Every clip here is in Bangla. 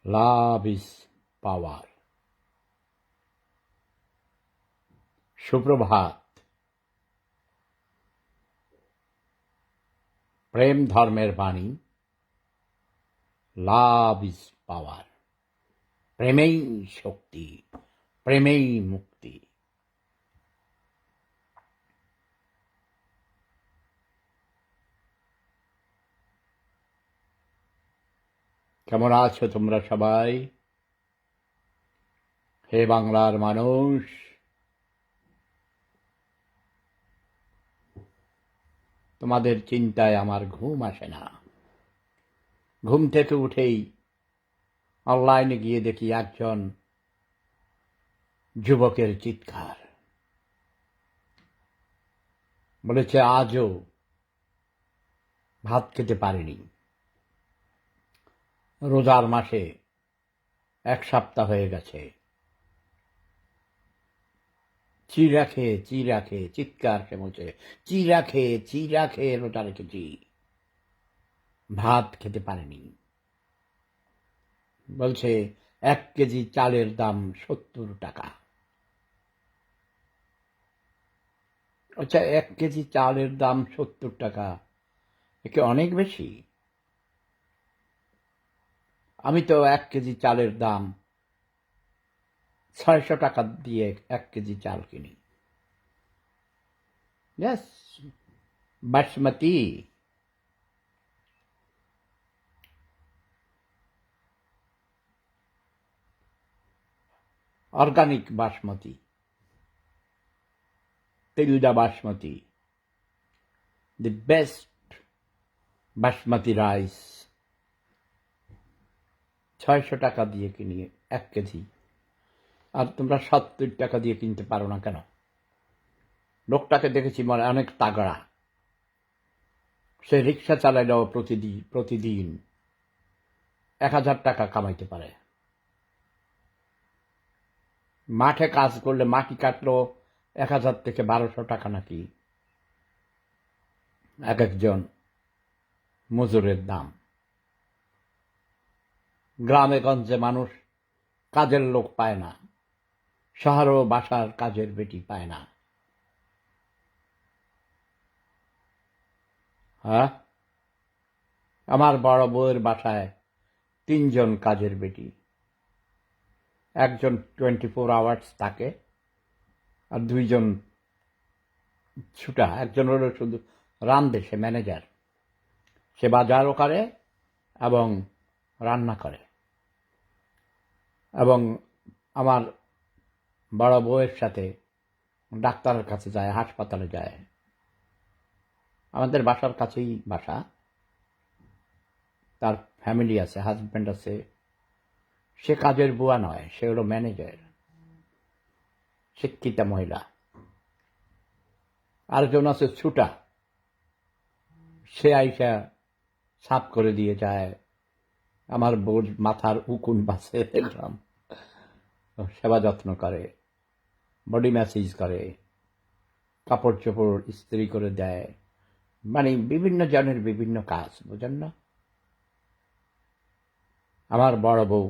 Love is power. সুপ্রভাত। প্রেম ধর্মের বাণী, লাভ ইজ পাওয়ার। প্রেমেই শক্তি, প্রেমেই মুক্তি। কেমন আছো তোমরা সবাই? হে বাংলার মানুষ, তোমাদের চিন্তায় আমার ঘুম আসে না। ঘুম থেকে উঠেই অনলাইনে গিয়ে দেখি একজন যুবকের চিৎকার। বলেছে আজও ভাত খেতে পারিনি। রোজার মাসে 1 সপ্তাহ হয়ে গেছে। চিড়া খেয়ে চিৎকার সে বলছে, চিড়া খেয়ে রোজা রেখেছি, ভাত খেতে পারেনি। বলছে 1 কেজি চালের দাম 70 টাকা। আচ্ছা, 1 কেজি চালের দাম 70 টাকা, একে অনেক বেশি। আমি তো 1 কেজি চালের দাম 600 টাকা দিয়ে 1 কেজি চাল কিনি। Yes, basmati. Organic basmati, Tilda basmati, the best basmati rice. 600 টাকা দিয়ে কিনি 1 কেজি। আর তোমরা 70 টাকা দিয়ে কিনতে পারো না কেন? লোকটাকে দেখেছি মানে অনেক তাগড়া। সে রিক্সা চালাইলেও প্রতিদিন 1000 টাকা কামাইতে পারে। মাঠে কাজ করলে মাটি কাটলো 1000 থেকে 1200 টাকা নাকি এক একজন মজুরের দাম। গ্রামে গঞ্জে মানুষ কাজের লোক পায় না, শহরেও বাসার কাজের বেটি পায় না। হ্যাঁ, আমার বড় বউয়ের বাসায় 3 জন কাজের বেটি। একজন 24 আওয়ার্স থাকে, আর 2 জন ছুটা। একজন হলো শুধু রান্ধে, সে ম্যানেজার, সে বাজারও করে এবং রান্না করে। এবং আমার বড় বউয়ের সাথে ডাক্তারের কাছে যায়, হাসপাতালে যায়। আমাদের বাসার কাছেই বাসা। তার ফ্যামিলি আছে, হাজব্যান্ড আছে। সে কাজের বুয়া নয়, সে হলো ম্যানেজার, শিক্ষিতা মহিলা। আরেকজন আছে ছুটা, সে আইসা সাফ করে দিয়ে যায়। আমার বউর মাথার উকুন বাঁচে দেখলাম, সেবা যত্ন করে, বডি ম্যাসেজ করে, কাপড় চোপড় ইস্ত্রি করে দেয়। মানে বিভিন্ন জনের বিভিন্ন কাজ, বুঝেন না? আমার বড় বউ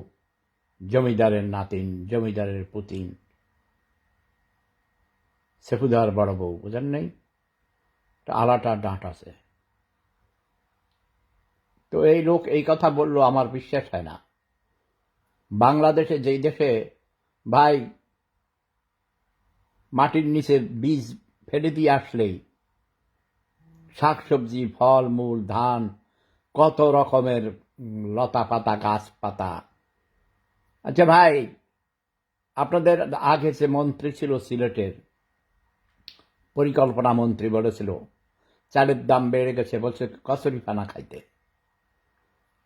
জমিদারের নাতিন, জমিদারের পুতিন, সেফুদার বড় বউ, বুঝেন নাই? আলাটা ডাঁট আছে। তো এই লোক এই কথা বললো, আমার বিশ্বাস হয় না। বাংলাদেশে, যেই দেশে ভাই মাটির নিচে বীজ ফেলে দিয়ে আসলেই শাকসবজি, ফল মূল, ধান, কত রকমের লতা পাতা, গাছপাতা। আচ্ছা ভাই, আপনাদের আগে যে মন্ত্রী ছিল সিলেটের, পরিকল্পনা মন্ত্রী, বলেছিল চালের দাম বেড়ে গেছে, বলছে কচুরি পানা খাইতে।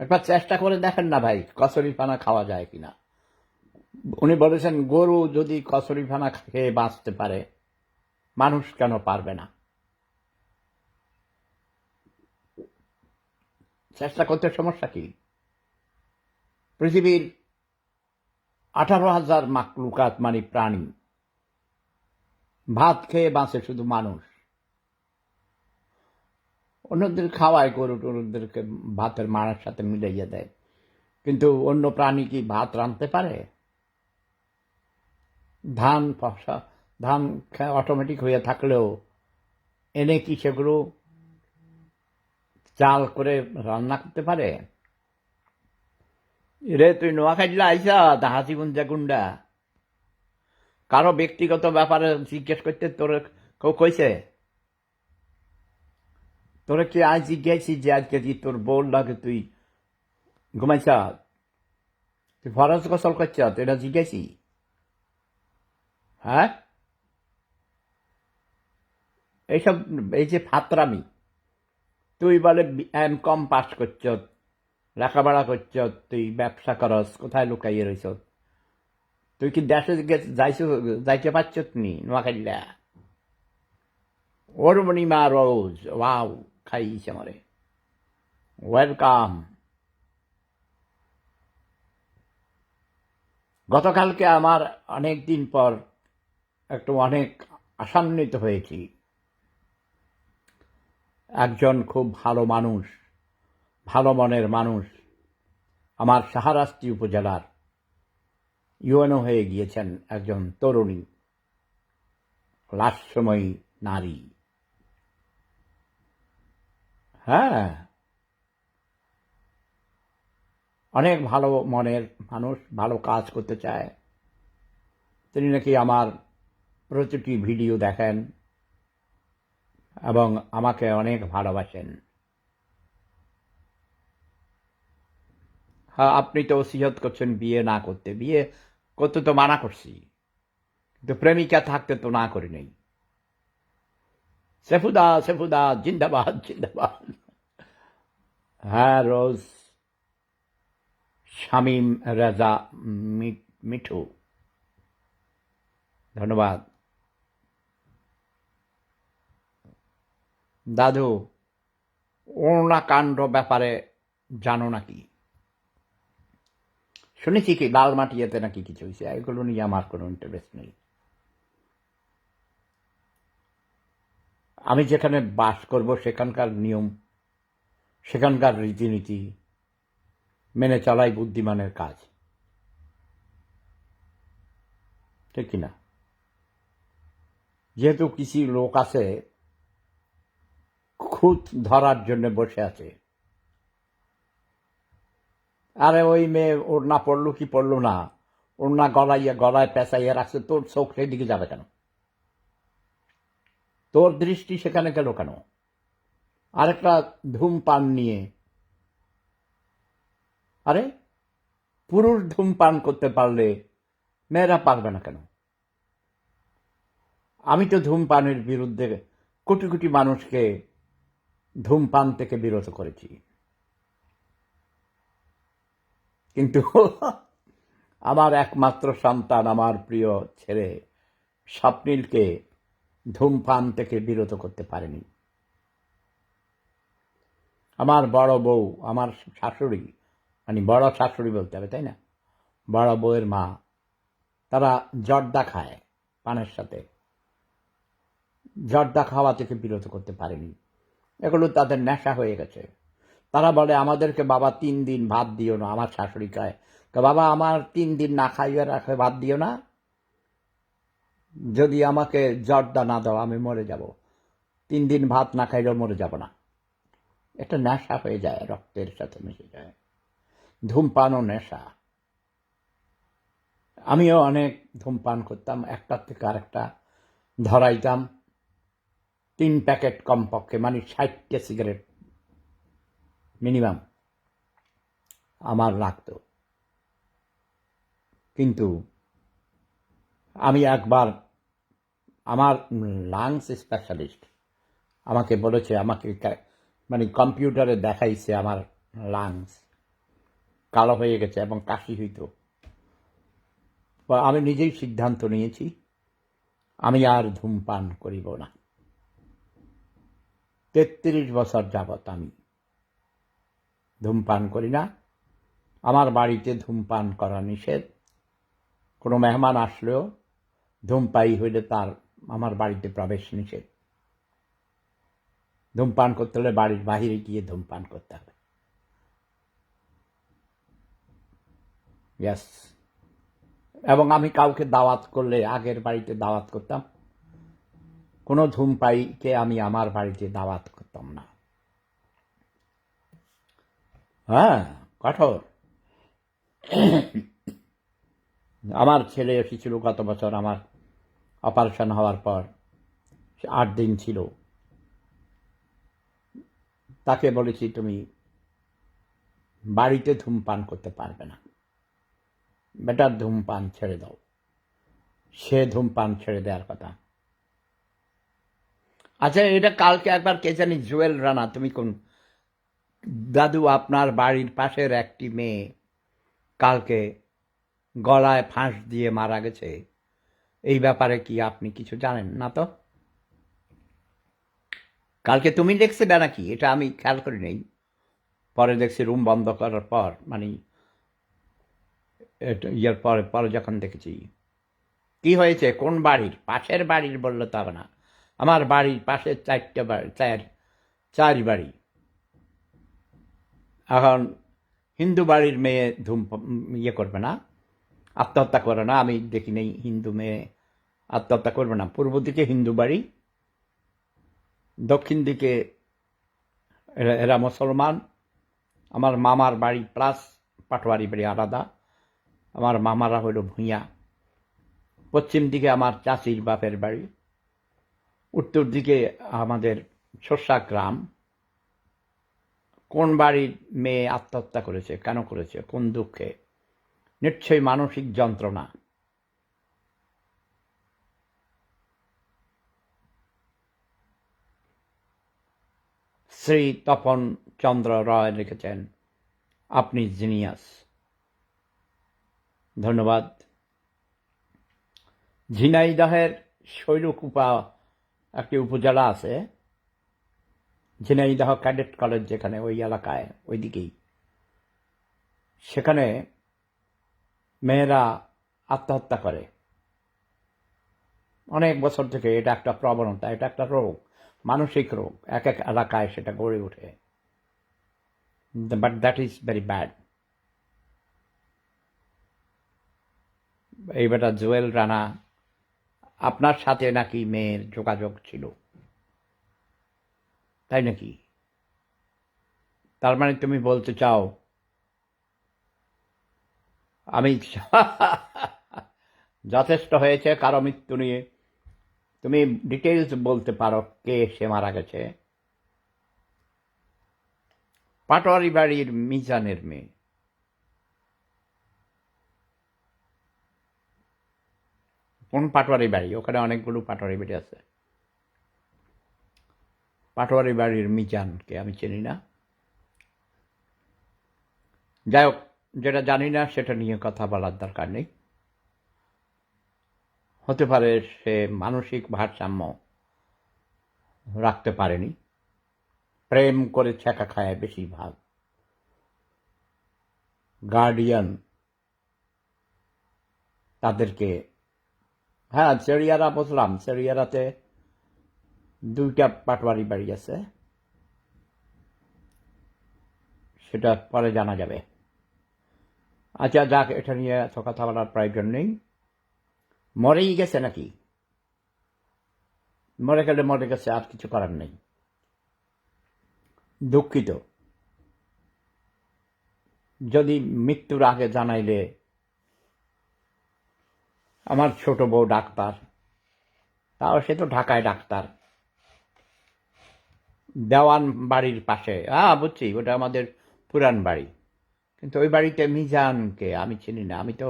একবার চেষ্টা করে দেখেন না ভাই, কচুরি পানা খাওয়া যায় কিনা। উনি বলেছেন গরু যদি কচুরি পানা খেয়ে বাঁচতে পারে, মানুষ কেন পারবে না? চেষ্টা করতে সমস্যা কি? পৃথিবীর 18,000 মাকলুকাত মানে প্রাণী, ভাত খেয়ে বাঁচে শুধু মানুষ। অন্যদের খাওয়ায়, গরু টরুদেরকে ভাতের মাড়ার সাথে মিলাইয়া দেয়, কিন্তু অন্য প্রাণী কি ভাত রাঁধতে পারে? ধান ধান অটোমেটিক হয়ে থাকলেও এনে কি সেগুলো চাল করে রান্না করতে পারে? রে তুই নোয়াখাইলা আইসা হাসিগুঞ্জা গুন্ডা কারো ব্যক্তিগত ব্যাপারে জিজ্ঞেস করতে তোর কেউ কইছে? তোরা কি আজ জিজ্ঞাসি যে আজকে কি তোর বউর লাগে তুই ঘুমাইছ, তুই ফরজ গোসল করছ, এটা জিজ্ঞাসি? হ্যাঁ, এইসব এই যে ফাতরামি, তুই বলে M.Com পাস করছ, লেখাপড়া করছ, তুই ব্যবসা করস, কোথায় লুকাইয়ে রইছ? তুই কি দেশে যাইতে পারছ নি? নোয়াখাইলা অরুণিমা রোজ, ওয়াও, খাইছে আমারে, ওয়েলকাম। গতকালকে আমার অনেক দিন পর একটু অনেক আশান্বিত হয়েছি। একজন খুব ভালো মানুষ, ভালো মনের মানুষ, আমার শাহরাস্তি উপজেলার ইউএনও হয়ে গিয়েছেন, একজন তরুণী লাস্যময়ী নারী। হ্যাঁ, অনেক ভালো মনের মানুষ, ভালো কাজ করতে চায়। তিনি নাকি আমার প্রতিটি ভিডিও দেখেন এবং আমাকে অনেক ভালোবাসেন। হ্যাঁ, আপনি তো ওসিয়ত করছেন বিয়ে না করতে। বিয়ে করতে তো মানা করছি, কিন্তু প্রেমিকা থাকতে তো না করি নাই। সেফুদা সেফুদা জিন্দাবাদ জিন্দাবাদ। হ্যাঁ, রোজ, শামীম রেজা, মিঠু, ধন্যবাদ। দাদু, অরুণাকাণ্ড ব্যাপারে জানো নাকি? শুনেছি কি লাল মাটিয়াতে নাকি কিছু হয়েছে, এগুলো নিয়ে আমার কোনো ইন্টারেস্ট নেই। আমি যেখানে বাস করব সেখানকার নিয়ম, সেখানকার রীতিনীতি মেনে চলাই বুদ্ধিমানের কাজ, ঠিক কিনা? যেহেতু কিছু লোক আছে খুঁত ধরার জন্য বসে আছে, আরে ওই মেয়ে ওড়না পড়লো কি পড়লো না, ওড়না গলায় পেঁচাইয়া রাখছে, তোর চোখ সেদিকে যাবে কেন? তোর দৃষ্টি সেখানে গেল কেন? আরেকটা ধূমপান নিয়ে, আরে পুরুষ ধূমপান করতে পারলে মেয়েরা পারবে না কেন? আমি তো ধূমপানের বিরুদ্ধে কোটি কোটি মানুষকে ধূমপান থেকে বিরত করেছি, কিন্তু আমার একমাত্র সন্তান, আমার প্রিয় ছেলে স্বপ্নিলকে ধূমপান থেকে বিরত করতে পারেনি। আমার বড় বউ, আমার শাশুড়ি, মানে বড় শাশুড়ি বলতে হবে, তাই না, বড় বউয়ের মা, তারা জর্দা খায় পানের সাথে, জর্দা খাওয়া থেকে বিরত করতে পারেনি। এগুলো তাদের নেশা হয়ে গেছে। তারা বলে আমাদেরকে বাবা 3 দিন ভাত দিও না। আমার শাশুড়ি কয়, বাবা আমার 3 দিন না খাইয়ে রাখে ভাত দিও না, যদি আমাকে জর্দা না দাও আমি মরে যাব। 3 দিন ভাত না খাইলেও মরে যাব না। এটা নেশা হয়ে যায়, রক্তের সাথে মিশে যায়। ধূমপানও নেশা। আমিও অনেক ধূমপান করতাম, একটার থেকে আরেকটা ধরাইতাম। 3 প্যাকেট কমপক্ষে, মানে 60টা সিগারেট মিনিমাম আমার লাগতো। কিন্তু আমি একবার, আমার লাংস স্পেশালিস্ট আমাকে বলেছে, আমাকে মানে কম্পিউটারে দেখাইছে আমার লাংস কালো হয়ে গেছে এবং কাশি হইত। আমি নিজেই সিদ্ধান্ত নিয়েছি আমি আর ধূমপান করিব না। 33 বছর যাবৎ আমি ধূমপান করি না। আমার বাড়িতে ধূমপান করা নিষেধ। কোনো মেহমান আসলেও ধূমপায়ী হইলে তার আমার বাড়িতে প্রবেশ নিষেধ। ধূমপান করতে হলে বাড়ির বাহিরে গিয়ে ধূমপান করতে হবে। ইয়েস। এবং আমি কাউকে দাওয়াত করলে আগের বাড়িতে দাওয়াত করতাম, কোনো ধূমপায়ীকে আমি আমার বাড়িতে দাওয়াত করতাম না। হ্যাঁ, কঠোর। আমার ছেলে এসেছিল গত বছর, আমার অপারেশন হওয়ার পর 8 দিন ছিল। তাকে বলেছি তুমি বাড়িতে ধূমপান করতে পারবে না, বেটার ধূমপান ছেড়ে দাও। সে ধূমপান ছেড়ে দেওয়ার কথা। আচ্ছা, এটা কালকে একবার কে জানি জুয়েল রানা, তুমি কোন দাদু, আপনার বাড়ির পাশের একটি মেয়ে কালকে গলায় ফাঁস দিয়ে মারা গেছে, এই ব্যাপারে কি আপনি কিছু জানেন না? তো কালকে তুমি দেখছিলে নাকি? এটা আমি খেয়াল করি নেই, পরে দেখছি রুম বন্ধ করার পর, মানে ইয়ের পরে পরে যখন দেখেছি। কি হয়েছে? কোন বাড়ির? পাশের বাড়ির বললে তো হবে না, আমার বাড়ির পাশে 4টে বাড়ি, চার বাড়ি। এখন হিন্দু বাড়ির মেয়ে ইয়ে করবে না, আত্মহত্যা করে না, আমি দেখি নেই হিন্দু মেয়ে আত্মহত্যা করবে না। পূর্ব দিকে হিন্দু বাড়ি, দক্ষিণ দিকে এরা মুসলমান। আমার মামার বাড়ি প্লাস পাটোয়ারি বাড়ি আলাদা, আমার মামারা হলো ভূঁইয়া। পশ্চিম দিকে আমার চাচির বাপের বাড়ি, উত্তর দিকে আমাদের শস্যা গ্রাম। কোন বাড়ির মেয়ে আত্মহত্যা করেছে, কেন করেছে, কোন দুঃখে? নিশ্চয়ই মানসিক যন্ত্রণা। শ্রী তপন চন্দ্র রয় লিখেছেন, আপনি জিনিয়াস। ধন্যবাদ। ঝিনাইদহের শৈলকুপা একটি উপজেলা আছে, ঝিনাইদহ ক্যাডেট কলেজ যেখানে, ওই এলাকায়, ওইদিকেই, সেখানে মেয়েরা আত্মহত্যা করে অনেক বছর থেকে। এটা একটা প্রবণতা, এটা একটা রোগ, মানসিক রোগ। এক এক এলাকায় সেটা গড়ে ওঠে, but that is very bad. এই বেটা জুয়েল রানা, আপনার সাথে নাকি মেয়ের যোগাযোগ ছিল, তাই নাকি? তার মানে তুমি বলতে চাও আমি যথেষ্ট হয়েছে কারো মৃত্যু নিয়ে। তুমি ডিটেলস বলতে পারো কে সে মারা গেছে? পাটোয়ারি বাড়ির মিজানের মেয়ে। কোন পাটোয়ারি বাড়ি? ওখানে অনেকগুলো পাটোয়ারি বাড়ি আছে। পাটোয়ারি বাড়ির মিজানকে আমি চিনি না। যাই হোক, যেটা জানি না সেটা নিয়ে কথা বলার দরকার নেই। হতে পারে সে মানসিক ভারসাম্য রাখতে পারেনি, প্রেম করে ছ্যাঁকা খায় বেশিরভাগ। গার্ডিয়ান তাদেরকে, হ্যাঁ, চেরিয়ারা বুঝলাম, চেরিয়ারাতে 2টা পাটোয়ারি বাড়ি আছে, সেটা পরে জানা যাবে। আচ্ছা যাক, এটা নিয়ে এত কথা বলার প্রয়োজন নেই। মরেই গেছে নাকি? মরে গেলে মরে গেছে, আর কিছু করার নেই। দুঃখিত। যদি মৃত্যুর আগে জানাইলে, আমার ছোট বউ ডাক্তার, তাও সে তো ঢাকায় ডাক্তার, দেওয়ান বাড়ির পাশে। বুঝছি, ওটা আমাদের পুরান বাড়ি, কিন্তু ওই বাড়িতে মিজানকে আমি চিনি না। আমি তো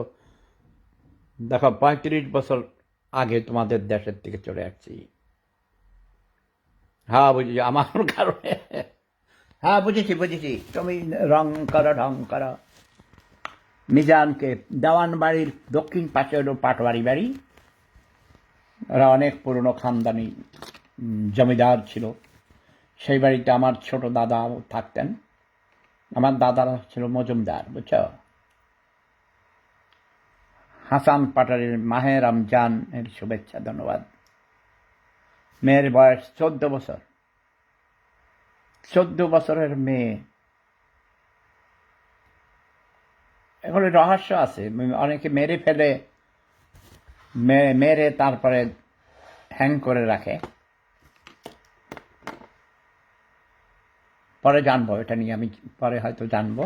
দেখো 35 বছর আগে তোমাদের দেশের থেকে চলে আসছি। হ্যাঁ বুঝেছি, আমার কারণে। হ্যাঁ বুঝেছি বুঝেছি, তুমি রং করো ঢং করো। মিজানকে দেওয়ান বাড়ির দক্ষিণ পাশে হলো পাটোয়ারি বাড়ি। ওরা অনেক পুরনো খানদানি জমিদার ছিল। সেই বাড়িতে আমার ছোট দাদা থাকতেন। আমার দাদারা ছিল মজুমদার, বুঝছো? হাসান পাটারির মাহে রমজান এর শুভেচ্ছা, ধন্যবাদ। মেয়ের বয়স 14 বছর। 14 বছরের মেয়ে এগুলো রহস্য আছে। অনেকে মেরে ফেলে, মেরে তারপরে হ্যাং করে রাখে। পরে জানবো এটা নিয়ে, আমি পরে হয়তো জানবো।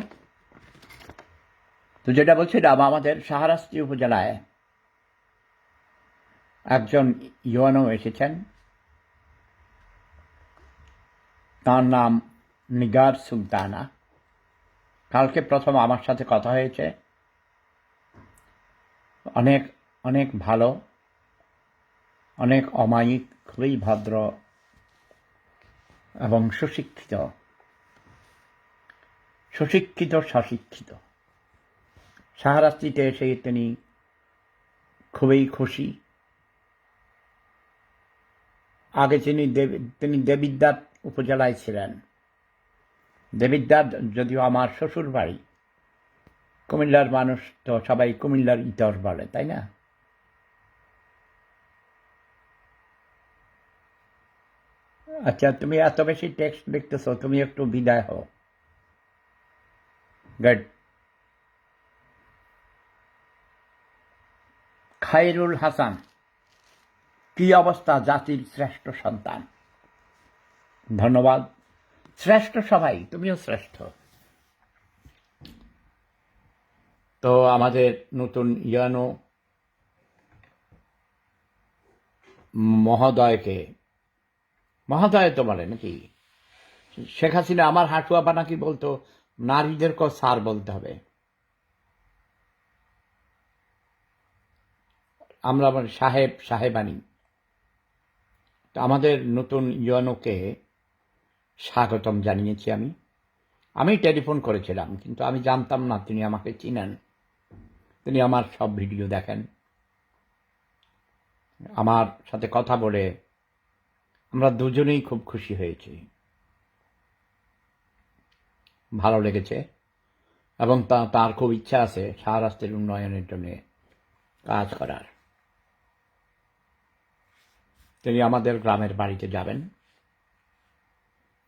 তো যেটা বলছিলাম, আমাদের শাহরাস্তি উপজেলায় একজন ইউএনও এসেছেন, তার নাম নিগার সুলতানা। কালকে প্রথম আমার সাথে কথা হয়েছে। অনেক অনেক ভালো, অনেক অমায়িক, খুবই ভদ্র এবং সুশিক্ষিত, সশিক্ষিত। শাহরাস্তিতে এসে তিনি খুবই খুশি। আগে তিনি দেবিদ্বার উপজেলায় ছিলেন। দেবিদ্বার যদিও আমার শ্বশুর বাড়ি। কুমিল্লার মানুষ তো সবাই কুমিল্লার ইতর বলে, তাই না? আচ্ছা, তুমি এত বেশি টেক্সট লিখতেছো, তুমি একটু বিদায় হও। গুড। খায়রুল হাসান, কি অবস্থা? জাতির শ্রেষ্ঠ সন্তান। ধন্যবাদ। শ্রেষ্ঠ সবাই, তুমিও শ্রেষ্ঠ। তো আমাদের নতুন ইয়ানো মহোদয় তো বলে নাকি? শেখ হাসিনা আমার হাঁটুয়াপা নাকি বলতো, নারীদেরকেও স্যার বলতে হবে। আমরা সাহেবানি। তো আমাদের নতুন ইউএনওকে স্বাগতম জানিয়েছি আমি টেলিফোন করেছিলাম, কিন্তু আমি জানতাম না তিনি আমাকে চিনেন। তিনি আমার সব ভিডিও দেখেন, আমার সাথে কথা বলে আমরা দুজনেই খুব খুশি হয়েছি, ভালো লেগেছে। এবং তার খুব ইচ্ছা আছে শাহরাস্তির উন্নয়নের জন্য কাজ করার। তিনি আমাদের গ্রামের বাড়িতে যাবেন।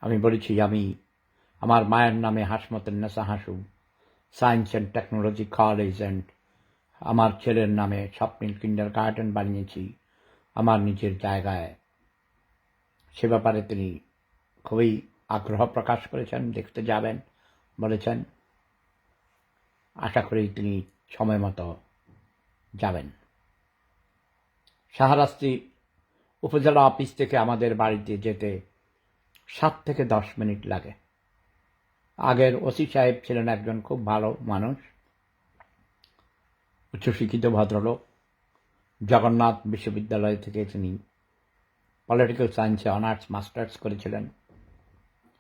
আমি বলেছি আমার মায়ের নামে Hasmatunnesa Hasu science and technology college and আমার ছেলের নামে স্বপ্নিল কিন্ডারগার্টেন বানিয়েছি আমার নিজের জায়গায়। সে ব্যাপারে তিনি খুবই আগ্রহ প্রকাশ করেছেন, দেখতে যাবেন বলেছেন। আশা করি তিনি সময় মতো যাবেন। শাহরাস্তি উপজেলা অফিস থেকে আমাদের বাড়িতে যেতে 7 থেকে 10 মিনিট লাগে। আগের ওসি সাহেব ছিলেন একজন খুব ভালো মানুষ, উচ্চশিক্ষিত ভদ্রলোক। জগন্নাথ বিশ্ববিদ্যালয় থেকে তিনি পলিটিক্যাল সায়েন্সে অনার্স মাস্টার্স করেছিলেন।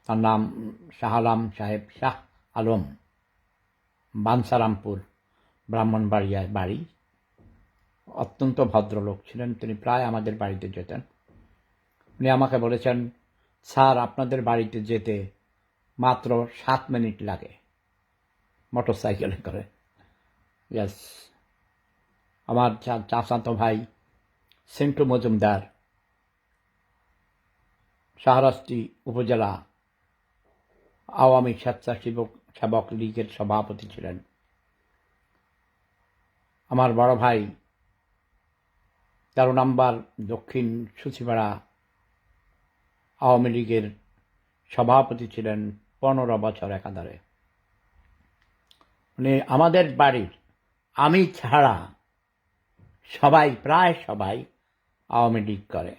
তার নাম শাহ আলম, বাঞ্ছারামপুর, ব্রাহ্মণবাড়িয়ায় বাড়ি। অত্যন্ত ভদ্রলোক ছিলেন। তিনি প্রায় আমাদের বাড়িতে যেতেন। উনি আমাকে বলেছেন, স্যার আপনাদের বাড়িতে যেতে মাত্র 7 মিনিট লাগে মোটর সাইকেলে করে। ইয়েস। আমার চাচাতো ভাই সেন্টু মজুমদার শাহরাস্তি উপজেলা আওয়ামী স্বেচ্ছাসেবক লীগের সভাপতি ছিলেন। আমার বড় ভাই 13 নম্বর দক্ষিণ সুচিপাড়া আওয়ামী লীগের সভাপতি ছিলেন 15 বছর একাধারে। মানে আমাদের বাড়ির আমি ছাড়া প্রায় সবাই আওয়ামী লীগ করে।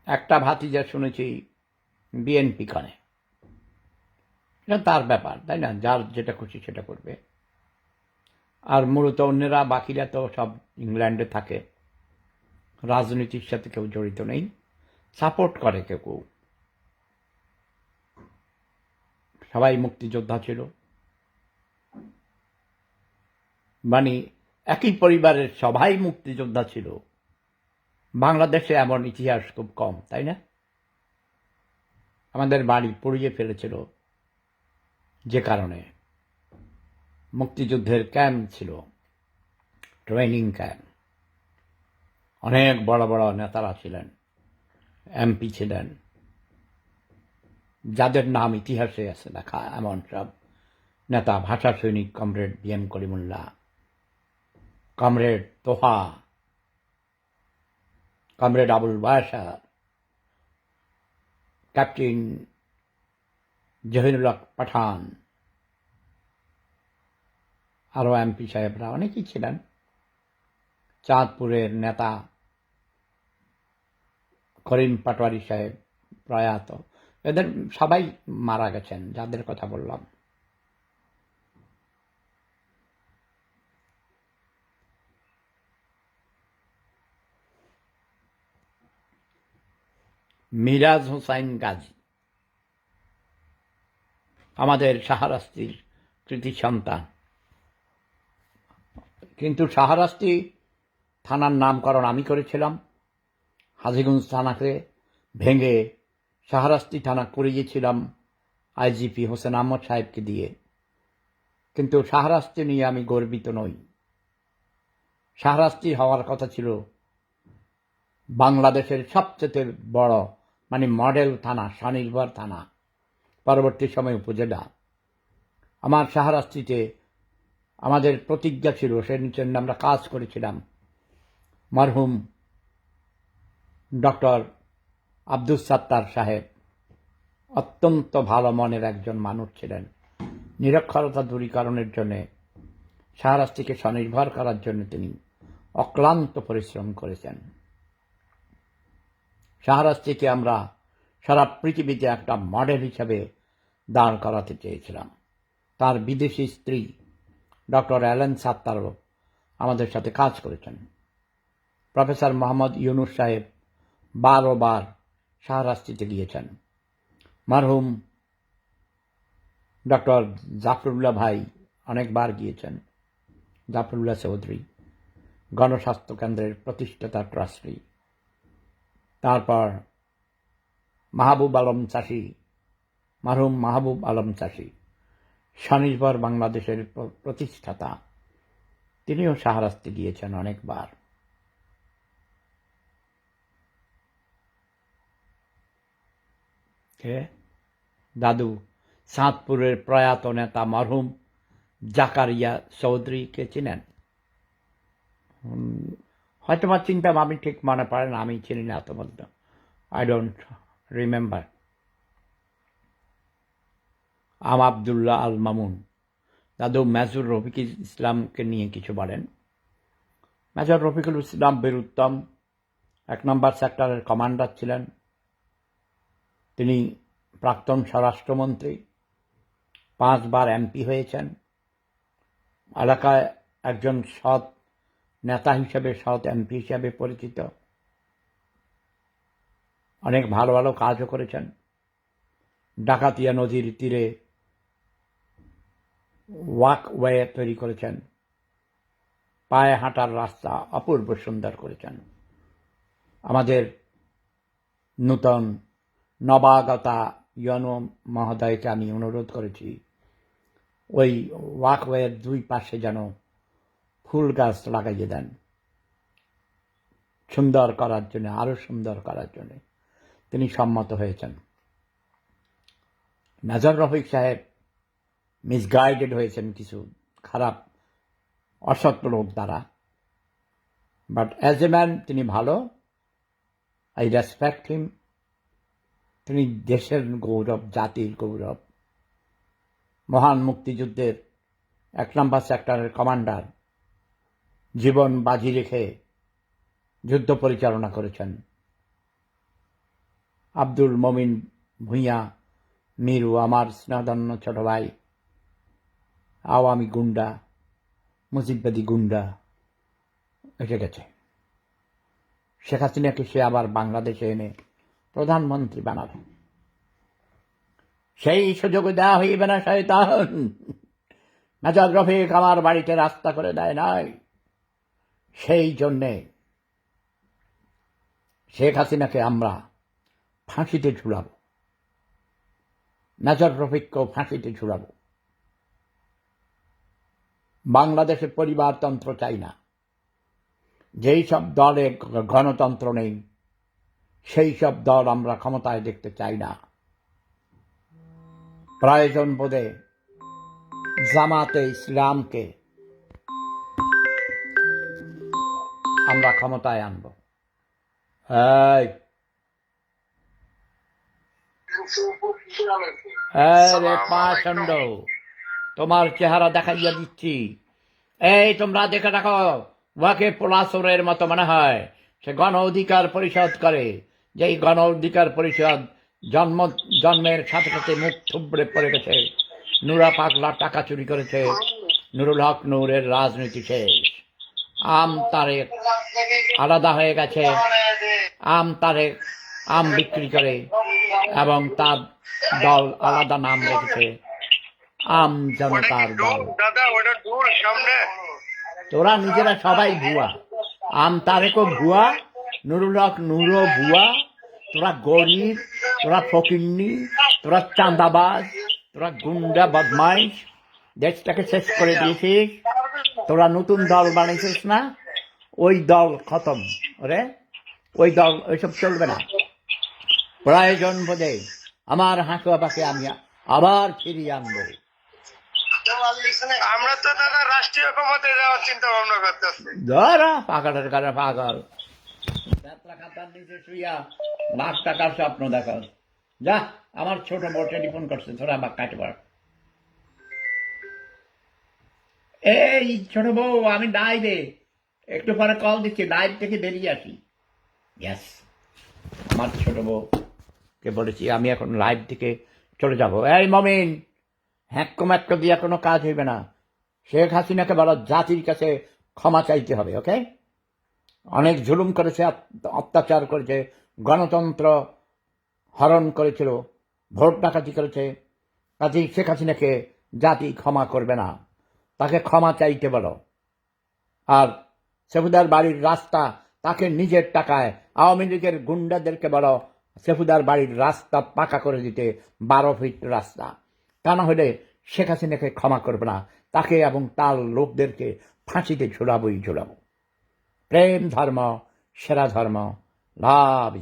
একটা ভাতিজা শুনেছি বিএনপি করে। এটা তার ব্যাপার, তাই না? যার যেটা খুশি সেটা করবে। আর মূলত অন্যরা, বাকিরা তো সব ইংল্যান্ডে থাকে, রাজনীতির সাথে কেউ জড়িত নেই, সাপোর্ট করে কেউ। সবাই মুক্তিযোদ্ধা ছিল, মানে একই পরিবারের সবাই মুক্তিযোদ্ধা ছিল। বাংলাদেশে এমন ইতিহাস খুব কম, তাই না? আমাদের বাড়ি পুড়িয়ে ফেলেছিল যে কারণে মুক্তিযুদ্ধের ক্যাম্প ছিল, ট্রেনিং ক্যাম্প। অনেক বড় বড় নেতারা ছিলেন, এমপি ছিলেন, যাদের নাম ইতিহাসে আছে লেখা, এমন সব নেতা ভাষা সৈনিক comrade BM Kalimullah, comrade Toha, comrade Abul Bashar, captain Zahirul Haque Pathan, আরও MP সাহেবরা অনেকেই ছিলেন। চাঁদপুরের নেতা করিম পাটোয়ারি সাহেব প্রয়াত, এদের সবাই মারা গেছেন যাদের কথা বললাম। মিরাজ হোসাইন গাজী আমাদের শাহরাস্তির কৃতি সন্তান, কিন্তু শাহরাস্তি থানার নামকরণ আমি করেছিলাম। হাজীগঞ্জ থানাকে ভেঙে শাহরাস্তি থানা করিয়েছিলাম IGP হোসেন আহমদ সাহেবকে দিয়ে, কিন্তু শাহরাস্তি নিয়ে আমি গর্বিত নই। শাহরাস্তি হওয়ার কথা ছিল বাংলাদেশের সবচেয়ে বড় মডেল থানা, স্বনির্ভর থানা, পরবর্তী সময় উপজেলা। আমার শাহরাস্তিতে আমাদের প্রতিজ্ঞা ছিল, সে জন্য আমরা কাজ করেছিলাম। মরহুম ডক্টর আব্দুস সাত্তার সাহেব অত্যন্ত ভালো মনের একজন মানুষ ছিলেন। নিরক্ষরতা দূরীকরণের জন্যে, শাহরাস্তিকে স্বনির্ভর করার জন্য তিনি অক্লান্ত পরিশ্রম করেছেন। শাহরাস্তিকে আমরা সারা পৃথিবীতে একটা মডেল হিসাবে দাঁড় করাতে চেয়েছিলাম। তার বিদেশি স্ত্রী ডক্টর অ্যালেন সাত্তারও আমাদের সাথে কাজ করেছেন। প্রফেসর মোহাম্মদ ইউনুস সাহেব 12 বার শাহরাস্তিতে গিয়েছেন। মরহুম ডক্টর জাফরুল্লাহ ভাই অনেকবার গিয়েছেন। জাফরুল্লাহ চৌধুরী গণস্বাস্থ্য কেন্দ্রের প্রতিষ্ঠাতা ট্রাস্টি। তারপর মাহবুব আলম চাষি, মরহুম মাহবুব আলম চাষি স্বনির্ভর বাংলাদেশের প্রতিষ্ঠাতা, তিনিও শাহরাস্তি গিয়েছেন অনেকবার। দাদু চাঁদপুরের প্রয়াত নেতা মরহুম জাকারিয়া চৌধুরীকে চিনেন? হয়তো বা চিনতাম, আমি ঠিক মনে পড়ে না, আমি চিনি না তোমাদের, I don't remember. Abdullah Al Mamun দাদু মেজর রফিকুল ইসলামকে নিয়ে কিছু বলেন। মেজর রফিকুল ইসলাম বীরুত্তম 1 নম্বর সেক্টরের কমান্ডার ছিলেন। তিনি প্রাক্তন স্বরাষ্ট্রমন্ত্রী, 5 বার MP হয়েছেন। এলাকায় একজন সৎ নেতা হিসেবে, সৎ MP হিসেবে পরিচিত। অনেক ভালো ভালো কাজও করেছেন। ডাকাতিয়া নদীর তীরে ওয়াকওয়ে তৈরি করেছেন, পায়ে হাঁটার রাস্তা অপূর্ব সুন্দর করেছেন। আমাদের নূতন নবাগতা ইউনো মহোদয়কে আমি অনুরোধ করেছি ওই ওয়াকওয়ের 2 পাশে যেন ফুল গাছ লাগাইয়ে দেন, সুন্দর করার জন্য, আরো সুন্দর করার জন্য তিনি সম্মত হয়েছেন। মেজর রফিক সাহেব মিসগাইডেড হয়েছেন কিছু খারাপ অসৎ লোক দ্বারা, বাট অ্যাজ এ ম্যান তিনি ভালো, আই রেসপেক্ট হিম। তিনি দেশের গৌরব, জাতির গৌরব। মহান মুক্তিযুদ্ধের 1 নম্বর সেক্টরের কমান্ডার, জীবন বাজি রেখে যুদ্ধ পরিচালনা করেছেন। আব্দুল মমিন ভূঁইয়া মিরু আমার স্নেহধন্য ছোট ভাই, আওয়ামী গুন্ডা, মুজিববাদী গুন্ডা এসে গেছে। শেখ হাসিনাকে সে আবার বাংলাদেশে এনে প্রধানমন্ত্রী বানাবে, সেই সুযোগ দেওয়া হইবে না শয়তান। মেজর রফিক আমার বাড়িতে রাস্তা করে দেয় নাই, সেই জন্যে শেখ হাসিনাকে আমরা ফাঁসিতে ঝুলাব, মেজর রফিককেও ফাঁসিতে ঝুলাব। বাংলাদেশে পরিবারতন্ত্র চাই না। যেই সব দলে গণতন্ত্র নেই, সেই সব দল আমরা ক্ষমতায় দেখতে চাই না। প্রয়োজন বোধে জামাতে ইসলামকে আমরা ক্ষমতায় আনব। এই রে পাষণ্ড, তোমার চেহারা দেখাইয়া দিচ্ছি। এই তোমরা দেখে রাখো, ওয়াকে পোলাসরের মতো মনে হয় সে গণ অধিকার পরিষদ করে। যেই গণ অধিকার পরিষদ জন্মের সাথে সাথে মুখ থুবড়ে পড়ে গেছে। নুরা পাগলা টাকা চুরি করেছে, নুরুল হক নূরের রাজনীতি শেষ। আম তারেক আলাদা হয়ে গেছে, আম তারেক আম বিক্রি করে এবং তার দল আলাদা নাম রেখেছে আম জনতার দল। তোরা নিজেরা সবাই ভুয়া, আম তারেকও ভুয়া, নুরুল হক নূরও ভুয়া। তোরা গরিব, তোরা ফকিন্নি, তোরা চাঁদাবাজ, তোরা গুন্ডা বদমাইশ, দেশটাকে শেষ করে দিয়েছিস। তোরা নতুন দল বানিয়েছিস না, ওই দল খতম। ওরে ওই দল ওইসব চলবে না। প্রয়োজন বোধে আমার হাঁকুয়াপাকে আমি আবার ফিরিয়ে আনবো। আমরা তো দাদা রাষ্ট্রীয় ক্ষমতায় যাওয়ার চিন্তা ভাবনা করতেছি। ধরা পাগলের কারণে পাগল, যাত্রা খাতার নিচে শুইয়া লাখ টাকার স্বপ্ন দেখাও। যা, আমার ছোট বউ টেলিফোন করছে, তোরা আমার কাটে পার। এই ছোট বউ, আমি লাইভে, একটু পরে কল দিচ্ছি, লাইভ থেকে বেরিয়ে আসি। ইয়েস, আমার ছোট বউকে বলেছি আমি এখন লাইভ থেকে চলে যাব। এই মমিন, হ্যাক্কো ম্যাক্কো দিয়ে কোনো কাজ হইবে না। শেখ হাসিনাকে বলো জাতির কাছে ক্ষমা চাইতে হবে। ওকে, অনেক জুলুম করেছে, অত্যাচার করেছে, গণতন্ত্র হরণ করেছিল, ভোট ডাকাতি করেছে। কাজেই শেখ হাসিনাকে জাতি ক্ষমা করবে না, তাকে ক্ষমা চাইতে বলো। আর সেফুদার বাড়ির রাস্তা তাকে নিজের টাকায়, আওয়ামী লীগের গুন্ডাদেরকে বলো সেফুদার বাড়ির রাস্তা পাকা করে দিতে, 12 ফিট রাস্তা। তা না হলে শেখ হাসিনাকে ক্ষমা করবে না, তাকে এবং তার লোকদেরকে ফাঁসিতে ঝুলাবই ঝুলাবো। প্রেম ধর্ম সেরা ধর্ম। লাভ।